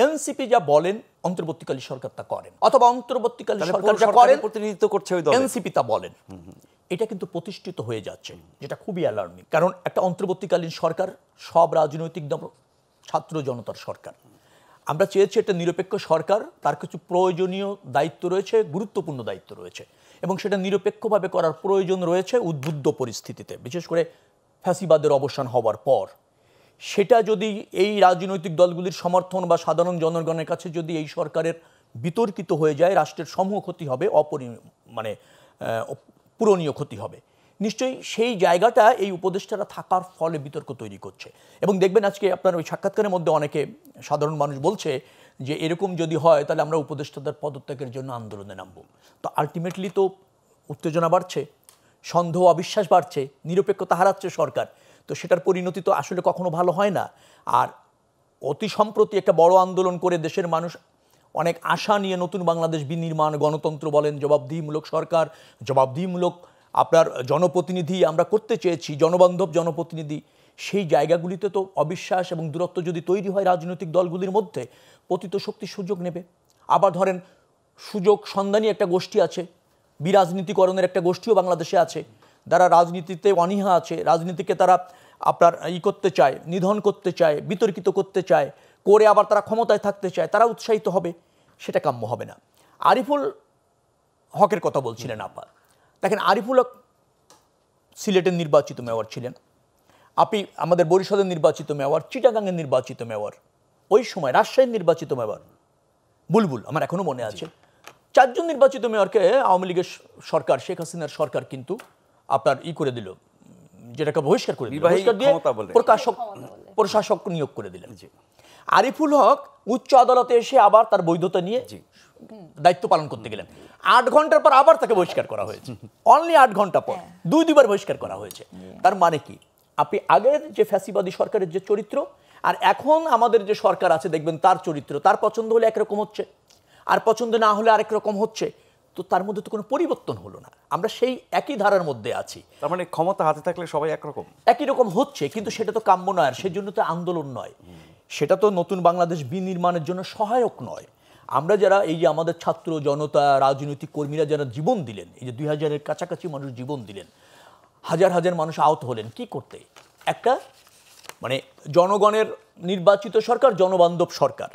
NCP যা বলেন অন্তর্বর্তীকালীন সরকার তা করেন, অথবা অন্তর্বর্তীকালীন সরকার যা করেন প্রতিনিধিত্ব করছে ওই দল, এনসিপি তা বলেন। এটা কিন্তু প্রতিষ্ঠিত হয়ে যাচ্ছে, যেটা খুবই অ্যালার্মিং। কারণ একটা অন্তর্বর্তীকালীন সরকার সব রাজনৈতিক দল, ছাত্র জনতার সরকার। আমরা চেয়েছি একটা নিরপেক্ষ সরকার, তার কিছু প্রয়োজনীয় দায়িত্ব রয়েছে, গুরুত্বপূর্ণ দায়িত্ব রয়েছে, এবং সেটা নিরপেক্ষভাবে করার প্রয়োজন রয়েছে উদ্বুদ্ধ পরিস্থিতিতে, বিশেষ করে ফ্যাসিবাদের অবসান হওয়ার পর। সেটা যদি এই রাজনৈতিক দলগুলির সমর্থন বা সাধারণ জনগণের কাছে যদি এই সরকারের বিতর্কিত হয়ে যায়, রাষ্ট্রের সমূহ ক্ষতি হবে, পূরণীয় ক্ষতি হবে। নিশ্চয়ই সেই জায়গাটা এই উপদেষ্টারা থাকার ফলে বিতর্ক তৈরি করছে। এবং দেখবেন আজকে আপনার ওই সাক্ষাৎকারের মধ্যে অনেকে সাধারণ মানুষ বলছে যে এরকম যদি হয় তাহলে আমরা উপদেষ্টাদের পদত্যাগের জন্য আন্দোলনে নামব। তো আলটিমেটলি তো উত্তেজনা বাড়ছে, সন্দেহ অবিশ্বাস বাড়ছে, নিরপেক্ষতা হারাচ্ছে সরকার। তো সেটার পরিণতি তো আসলে কখনো ভালো হয় না। আর অতি সম্প্রতি একটা বড় আন্দোলন করে দেশের মানুষ অনেক আশা নিয়ে নতুন বাংলাদেশ বিনির্মাণ, গণতন্ত্র বলেন, জবাবদিহিমূলক সরকার, জবাবদিহিমূলক আপনার জনপ্রতিনিধি আমরা করতে চেয়েছি, জনবান্ধব জনপ্রতিনিধি। সেই জায়গাগুলিতে তো অবিশ্বাস এবং দূরত্ব যদি তৈরি হয় রাজনৈতিক দলগুলির মধ্যে, পতিত শক্তি সুযোগ নেবে। আবার ধরেন সুযোগ সন্ধানী একটা গোষ্ঠী আছে, বিরাজনীতিকরণের একটা গোষ্ঠীও বাংলাদেশে আছে, যারা রাজনীতিতে অনীহা আছে, রাজনীতিকে তারা আপনার করতে চায়, নিধন করতে চায়, বিতর্কিত করতে চায়, করে আবার তারা ক্ষমতায় থাকতে চায়, তারা উৎসাহিত হবে। সেটা কাম্য হবে না। আরিফুল হকের কথা বলছিলেন আপা, দেখেন আরিফুল হক সিলেটের নির্বাচিত মেয়র ছিলেন, আপনি আমাদের বরিশালের নির্বাচিত মেয়র, চিটাগাংয়ের নির্বাচিত মেয়র, ওই সময় রাজশাহীর নির্বাচিত মেয়র বুলবুল, আমার এখনো মনে আছে। 4 জন নির্বাচিত মেয়রকে আওয়ামী লীগের সরকার, শেখ হাসিনার সরকার কিন্তু আপনার করে দিল, যেটাকে বহিষ্কার করে দিল, প্রশাসক নিয়োগ করে দিলেন। আরিফুল হক উচ্চ আদালতে এসে আবার তার বৈধতা নিয়ে দায়িত্ব পালন করতে গেলেন। 8 ঘন্টার পর আবার তাকে বহিষ্কার করা হয়েছে, অনলি 8 ঘন্টা পর দুইবার বহিষ্কার করা হয়েছে। তার মানে কি, আপনি আগের যে ফ্যাসিবাদী সরকারের যে চরিত্র আর এখন আমাদের যে সরকার আছে দেখবেন তার চরিত্র, তার পছন্দ হলে একরকম হচ্ছে, আর পছন্দ না হলে আরেক রকম হচ্ছে। তো তার মধ্যে তো কোনো পরিবর্তন হলো না, আমরা সেই একই ধারার মধ্যে আছি। তার মানে ক্ষমতা হাতে থাকলে সবাই একই রকম হচ্ছে, কিন্তু সেটা তো কাম্য নয়, আর সেজন্য তো আন্দোলন নয়, সেটা তো নতুন বাংলাদেশ বিনির্মাণের জন্য সহায়ক নয়। আমরা যারা এই যে আমাদের ছাত্র জনতা, রাজনৈতিক কর্মীরা যারা জীবন দিলেন, এই যে 2000-এর কাছাকাছি মানুষ জীবন দিলেন, হাজার হাজার মানুষ আহত হলেন, কি করতে? একটা জনগণের নির্বাচিত সরকার, জনবান্ধব সরকার।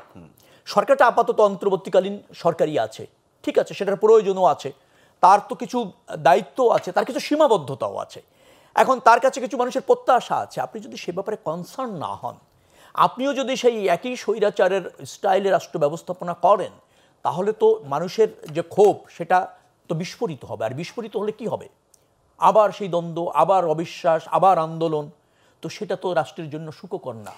সরকারটা আপাতত অন্তর্বর্তীকালীন সরকারই আছে, ঠিক আছে, সেটার প্রয়োজনও আছে, তার তো কিছু দায়িত্ব আছে, তার কিছু সীমাবদ্ধতাও আছে। এখন তার কাছে কিছু মানুষের প্রত্যাশা আছে, আপনি যদি সে ব্যাপারে কনসার্ন না হন, আপনিও যদি সেই একই স্বৈরাচারের স্টাইলে রাষ্ট্র ব্যবস্থাপনা করেন, তাহলে তো মানুষের যে ক্ষোভ সেটা তো বিস্ফোরিত হবে। আর বিস্ফোরিত হলে কি হবে? আবার সেই দ্বন্দ্ব, আবার অবিশ্বাস, আবার আন্দোলন। তো সেটা তো রাষ্ট্রের জন্য সুখকর না।